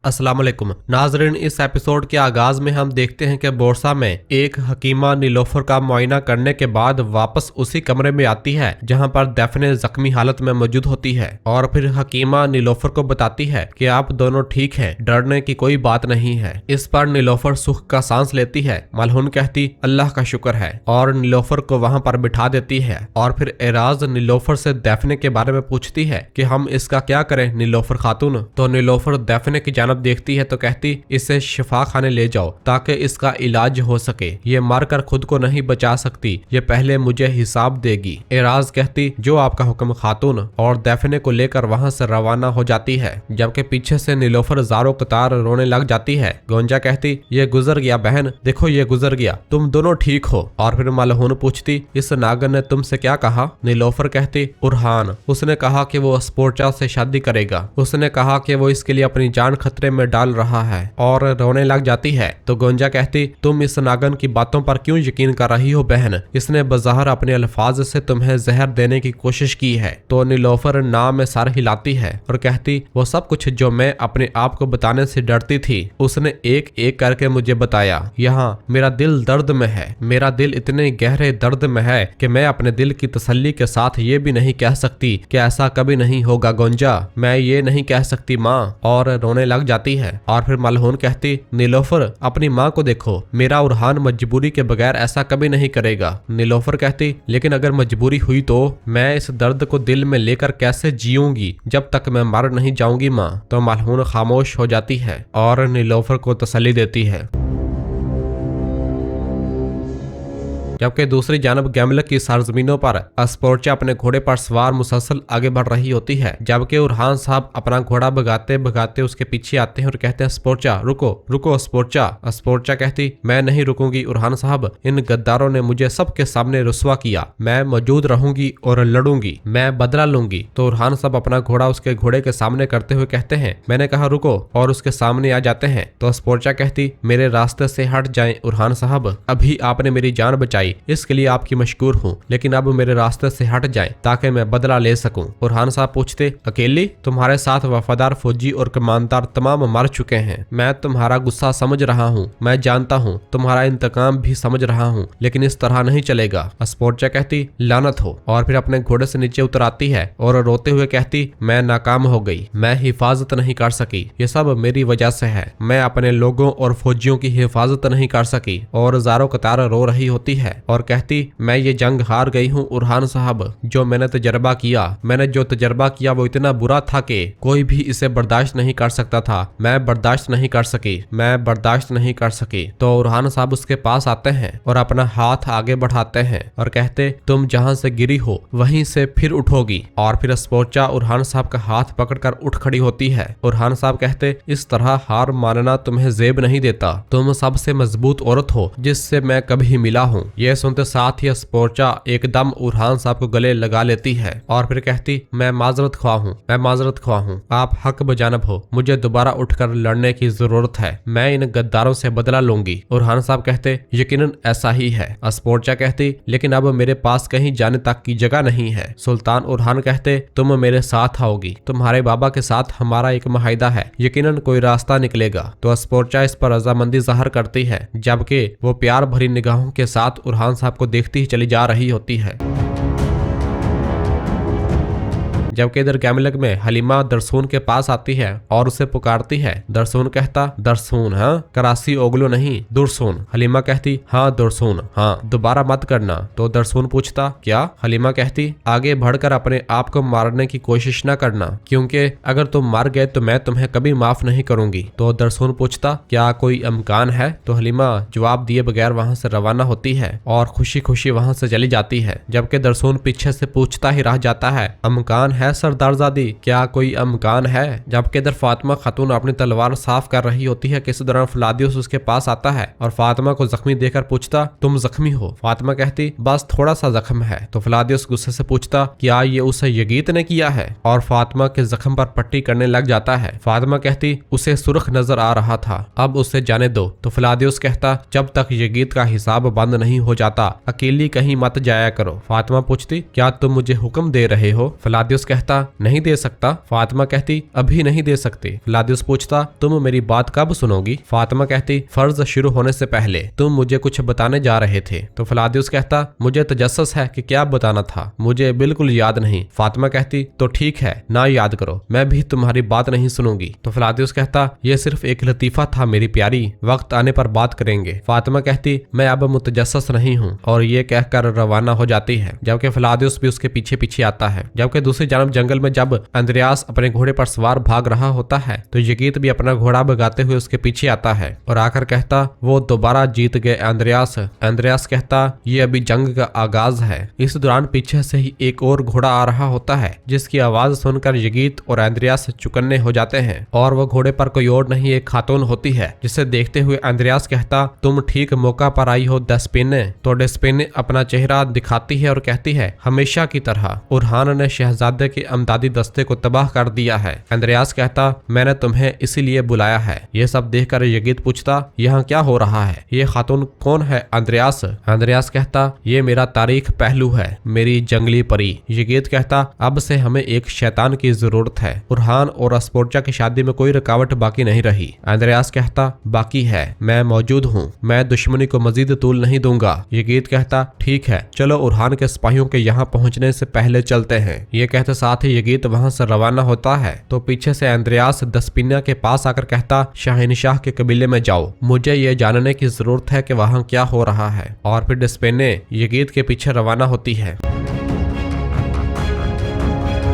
अस्सलाम वालेकुम नाजरीन, इस एपिसोड के आगाज में हम देखते हैं कि बोरसा में एक हकीमा नीलोफर का मुआयना करने के बाद वापस उसी कमरे में आती है जहां पर दैफने जख्मी हालत में मौजूद होती है और फिर हकीमा नीलोफर को बताती है कि आप दोनों ठीक हैं, डरने की कोई बात नहीं है। इस पर नीलोफर सुख का सांस लेती है। मलहून कहती अल्लाह का शुक्र है और नीलोफर को वहां पर बिठा देती है और फिर एराज नीलोफर से दैफने के बारे में पूछती है कि हम इसका क्या करें नीलोफर खातून। तो नीलोफर दैफने की जानब देखती है तो कहती इसे शिफा खाने ले जाओ ताकि इसका इलाज हो सके, ये मारकर खुद को नहीं बचा सकती, ये पहले मुझे हिसाब देगी। एराज कहती जो आपका हुक्म खातून, और दैफने को लेकर वहां से रवाना हो जाती है। जबकि पीछे से नीलोफर ज़ारो कतार रोने लग जाती है। गोंजा कहती ये गुजर गया बहन, देखो ये गुजर गया, तुम दोनों ठीक हो। और फिर मलहून पूछती इस नागन ने तुमसे क्या कहा? नीलोफर कहती उरहान, उसने कहा कि वो स्पोर्चा से शादी करेगा, उसने कहा कि वो इसके लिए अपनी जान खतरे में डाल रहा है, और रोने लग जाती है। तो गोंजा कहती तुम इस नागन की बातों पर क्यों यकीन कर रही हो बहन, इसने बज़ाहिर अपने अल्फाज से तुम्हें जहर देने की कोशिश की है। तो नीलोफर ना में सर हिलाती है और कहती वो सब कुछ जो मैं अपने आप को बताने से डरती थी उसने एक एक करके मुझे बताया। यहाँ मेरा दिल दर्द में है, मेरा दिल इतने गहरे दर्द में है कि मैं अपने दिल की तसल्ली के साथ ये भी नहीं कह सकती कि ऐसा कभी नहीं होगा गोंजा, मैं ये नहीं कह सकती माँ, और रोने लग जाती है। और फिर मलहून कहती नीलोफर अपनी माँ को देखो, मेरा उरहान मजबूरी के बगैर ऐसा कभी नहीं करेगा। नीलोफर कहती लेकिन अगर मजबूरी हुई तो मैं इस दर्द को दिल में लेकर कैसे जीऊंगी जब तक मैं मर नहीं जाऊंगी माँ। तो मलहून खामोश हो जाती है और नीलोफर को तसल्ली देती है। जबकि दूसरी जानब गैमलक की सरजमीनों पर स्पोर्चा अपने घोड़े पर सवार मुसलसल आगे बढ़ रही होती है। जबकि उरहान साहब अपना घोड़ा भगाते भगाते उसके पीछे आते हैं और कहते हैं स्पोर्चा रुको रुको स्पोर्चा। स्पोर्चा कहती मैं नहीं रुकूंगी उरहान साहब, इन गद्दारों ने मुझे सबके सामने रुस्वा किया, मैं मौजूद रहूंगी और लड़ूंगी, मैं बदला लूंगी। तो उरहान साहब अपना घोड़ा उसके घोड़े के सामने करते हुए कहते हैं मैंने कहा रुको, और उसके सामने आ जाते हैं। तो स्पोर्चा कहती मेरे रास्ते से हट जाएं उरहान साहब, अभी आपने मेरी जान बचाई, इसके लिए आपकी मशकूर हूँ, लेकिन अब मेरे रास्ते से हट जाएं ताकि मैं बदला ले सकूं। उरहान साहब पूछते अकेली? तुम्हारे साथ वफादार फौजी और कमानदार तमाम मर चुके हैं, मैं तुम्हारा गुस्सा समझ रहा हूँ, मैं जानता हूँ तुम्हारा इंतकाम भी समझ रहा हूँ, लेकिन इस तरह नहीं चलेगा। स्पोर्चा कहती लानत हो, और फिर अपने घोड़े से नीचे उतर आती है और रोते हुए कहती मैं नाकाम हो गई, मैं हिफाजत नहीं कर सकी, ये सब मेरी वजह से है, मैं अपने लोगों और फौजियों की हिफाजत नहीं कर सकी। और ज़ारो कतार रो रही होती है और कहती मैं ये जंग हार गई हूँ उरहान साहब, जो मैंने तजर्बा किया, मैंने जो तजर्बा किया वो इतना बुरा था कि कोई भी इसे बर्दाश्त नहीं कर सकता था, मैं बर्दाश्त नहीं कर सकी, मैं बर्दाश्त नहीं कर सकी। तो उरहान साहब उसके पास आते हैं और अपना हाथ आगे बढ़ाते हैं और कहते तुम जहाँ से गिरी हो वहीं से फिर उठोगी। और फिर स्पोर्चा उरहान साहब का हाथ पकड़कर उठ खड़ी होती है। उरहान साहब कहते इस तरह हार मानना तुम्हें जेब नहीं देता, तुम सबसे मजबूत औरत हो जिससे मैं कभी मिला हूँ। ये सुनते साथ ही स्पोर्चा एकदम उरहान साहब को गले लगा लेती है और फिर कहती मैं माजरत ख्वाह हूँ, मैं माजरत ख्वाह हूँ, आप हक बजानब हो, मुझे दोबारा उठकर लड़ने की जरूरत है, मैं इन गद्दारों से बदला लूंगी। उरहान साहब कहते यकीनन ऐसा ही है। स्पोर्चा कहती लेकिन अब मेरे पास कहीं जाने तक की जगह नहीं है। सुल्तान उरहान कहते तुम मेरे साथ आओगी, तुम्हारे बाबा के साथ हमारा एक मुआहिदा है, यकीनन कोई रास्ता निकलेगा। तो स्पोर्चा इस पर रजामंदी जाहिर करती है, जबकि वो प्यार भरी निगाहों के साथ उरहान साहब को देखती ही चली जा रही होती है। जबकि इधर गैमलक में हलीमा दरसून के पास आती है और उसे पुकारती है। दरसून कहता दरसून हाँ, करासी ओगलो नहीं दुरसून। हलीमा कहती हाँ दुरसून हाँ, दोबारा मत करना। तो दरसून पूछता क्या? हलीमा कहती आगे बढ़कर अपने आप को मारने की कोशिश न करना, क्योंकि अगर तुम मर गए तो मैं तुम्हें कभी माफ नहीं करूंगी। तो दरसून पूछता क्या कोई इम्कान है? तो हलीमा जवाब दिए बगैर वहां से रवाना होती है और खुशी खुशी वहां से चली जाती है। जबकि दरसून पीछे से पूछता ही रह जाता है इम्कान है सरदारजादी, क्या कोई इम्कान है? जबकि इधर फातिमा खातून अपनी तलवार साफ कर रही होती है कि इस दौरान फलादियोस उसके पास आता है और फातिमा को जख्मी देखकर पूछता तुम जख्मी हो? फातिमा कहती बस थोड़ा सा जख्म है। तो फलादियोस गुस्से से पूछता क्या ये उसे यगीत ने किया है? और फातिमा के जख्म पर पट्टी करने लग जाता है। फातिमा कहती उसे सुर्ख नजर आ रहा था, अब उसे जाने दो। तो फलादियोस कहता जब तक यगीत का हिसाब बंद नहीं हो जाता अकेली कहीं मत जाया करो। फातिमा पूछती क्या तुम मुझे हुक्म दे रहे हो? फलादियोस कहता कहता नहीं दे सकता। फातिमा कहती अभी नहीं दे सकती। फिलादियोस पूछता तुम मेरी बात कब सुनोगी? फातिमा कहती फर्ज शुरू होने से पहले। तुम मुझे कुछ बताने जा रहे थे। तो फिलादियोस कहता मुझे तजस्सुस है कि क्या बताना था, मुझे बिल्कुल याद नहीं। फातिमा कहती तो ठीक है, ना याद करो, मैं भी तुम्हारी बात नहीं सुनूंगी। तो फिलादियोस कहता यह सिर्फ एक लतीफा था मेरी प्यारी, वक्त आने पर बात करेंगे। फातिमा कहती मैं अब मुतजस्सिस नहीं हूँ, और ये कहकर रवाना हो जाती है, जबकि फिलादियोस भी उसके पीछे पीछे आता है। जबकि दूसरी जानब जंगल में जब अंद्रयास अपने घोड़े पर सवार भाग रहा होता है तो यगीत भी अपना घोड़ा भगाते हुए उसके पीछे आता है और आकर कहता वो दोबारा जीत गए अंद्रयास। अंद्रयास कहता ये अभी जंग का आगाज है। इस दौरान पीछे से ही एक और घोड़ा आ रहा होता है, जिसकी आवाज सुनकर यगीत और अंद्रयास चुकन्ने हो जाते हैं, और वो घोड़े पर कोई और नहीं एक खातून होती है, जिसे देखते हुए अंद्रयास कहता तुम ठीक मौका पर आई हो डेस्पिने। तो डेस्पिने अपना चेहरा दिखाती है और कहती है हमेशा की तरह उरहान ने शहजादे के अमदादी दस्ते को तबाह कर दिया है। अंद्रयास कहता मैंने तुम्हें इसीलिए बुलाया है। यह सब देखकर यगीत पूछता यहाँ क्या हो रहा है, ये खातून कौन है अंद्रयास? अंद्रयास कहता ये मेरा तारीख पहलू है, मेरी जंगली परी। यगीत कहता अब से हमें एक शैतान की जरूरत है। उरहान और अस्पोर्चा की शादी में कोई रुकावट बाकी नहीं रही। अंद्रयास कहता बाकी है, मैं मौजूद हूँ, मैं दुश्मनी को मजीद तूल नहीं दूंगा। यगीत कहता ठीक है, चलो उरहान के सिपाहियों के यहाँ पहुँचने से पहले चलते हैं। ये कहते साथ ही यगीत वहां से रवाना होता है तो पीछे से अंद्रयास दस्पिना के पास आकर कहता शाहनशाह के कबीले में जाओ, मुझे ये जानने की जरूरत है कि वहां क्या हो रहा है। और फिर डेस्पिने यगीत के पीछे रवाना होती है।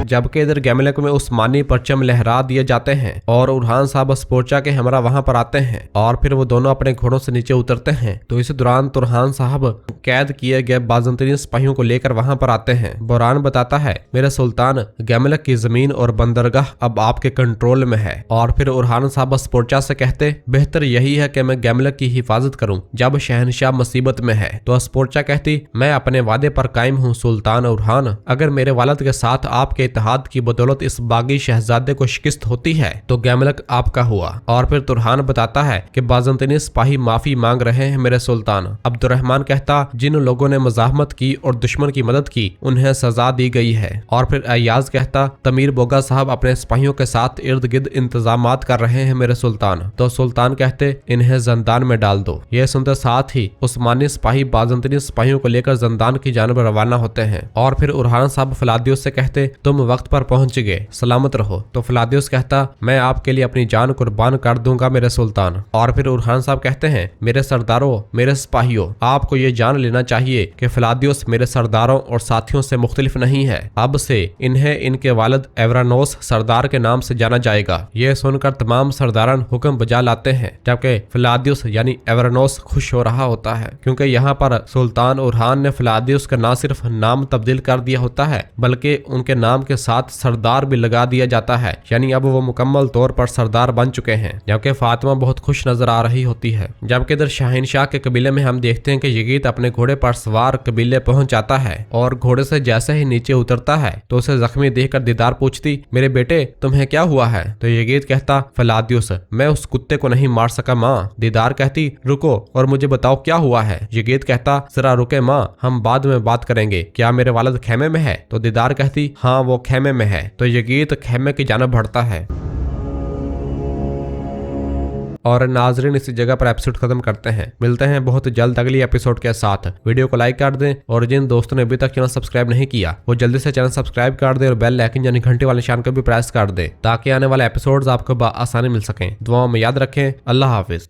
जबकि इधर गैमलक में उस्मानी परचम लहरा दिए जाते हैं और उरहान साहब अस्पोर्चा के हमरा वहां पर आते हैं और फिर वो दोनों अपने घोड़ों से नीचे उतरते हैं। तो इस दौरान तुरहान साहब कैद किए गए बाज़ंतीनी सिपाहियों को लेकर वहां पर आते हैं। बोरान बताता है मेरे सुल्तान, गैमलक की जमीन और बंदरगाह अब आपके कंट्रोल में है। और फिर उरहान साहब अस्पोर्चा से कहते बेहतर यही है कि मैं गैमलक की हिफाजत करूं जब शहनशाह मुसीबत में है। तो अस्पोर्चा कहती मैं अपने वादे पर कायम हूं सुल्तान उरहान, अगर मेरे वालिद के साथ आपके इत्तेहाद की बदौलत इस बागी शहजादे को शिकस्त होती है तो गैमलक आपका हुआ। और फिर तुरहान बताता है कि बाज़ंतीनी सिपाही माफी मांग रहे हैं मेरे सुल्तान। अब्दुर्रहमान कहता जिन लोगों ने मजाहमत की और दुश्मन की मदद की उन्हें सजा दी गई है। और फिर अय्याज कहता तमीर बोगा साहब अपने सिपाहियों के साथ इर्द गिर्द इंतजामात कर रहे हैं मेरे सुल्तान। तो सुल्तान कहते इन्हें जंदान में डाल दो। यह सुनते साथ ही उस्मानी सिपाही बाज़ंतीनी सिपाहियों को लेकर जंदान की जानब रवाना होते हैं। और फिर उरहान साहब फिलादियोस से कहते तुम वक्त पर पहुंच गए, सलामत रहो। तो फिलादियोस कहता मैं आपके लिए अपनी जान कुर्बान कर दूंगा मेरे सुल्तान। और फिर उरहान साहब कहते हैं मेरे सरदारों, मेरे सिपाहियों, आपको ये जान लेना चाहिए कि फिलादियोस मेरे सरदारों और साथियों से मुख्तलिफ नहीं है। अब से इन्हें इनके वालिद एवरानोस सरदार के नाम से जाना जाएगा। यह सुनकर तमाम सरदारान हुक्म बजा लाते हैं, जबकि फिलादियोस यानी एवरानोस खुश हो रहा होता है, क्योंकि यहाँ पर सुल्तान उरहान ने फिलादियोस का न सिर्फ नाम तब्दील कर दिया होता है बल्कि उनके नाम के साथ सरदार भी लगा दिया जाता है, यानी अब वो मुकम्मल तौर पर सरदार बन चुके हैं। जबकि फातिमा बहुत खुश नजर आ रही होती है। जबकि इधर शाहनशाह के कबीले में हम देखते हैं कि यगीत अपने घोड़े पर सवार कबीले पहुंच जाता है और घोड़े से जैसे ही नीचे उतरता है तो उसे जख्मी देखकर दीदार पूछती मेरे बेटे तुम्हें क्या हुआ है? तो यगीत कहता फिलादियोस मैं उस कुत्ते को नहीं मार सका माँ। दीदार कहती रुको और मुझे बताओ क्या हुआ है। यगीत कहता जरा रुके माँ, हम बाद में बात करेंगे, क्या मेरे वालिद खेमे में है? तो दीदार कहती हाँ वो खेमे में है। तो यगीत खेमे की जानब बढ़ता है। और नाजरीन इसी जगह पर एपिसोड खत्म करते हैं। मिलते हैं बहुत जल्द अगली एपिसोड के साथ। वीडियो को लाइक कर दें और जिन दोस्तों ने अभी तक चैनल सब्सक्राइब नहीं किया वो जल्दी से चैनल सब्सक्राइब कर दें और बेल आइकन यानी घंटे वाले निशान को भी प्रेस कर दें ताकि आने वाले एपिसोड्स आपको आसानी मिल सकें। दुआओं में याद रखें। अल्लाह हाफिज।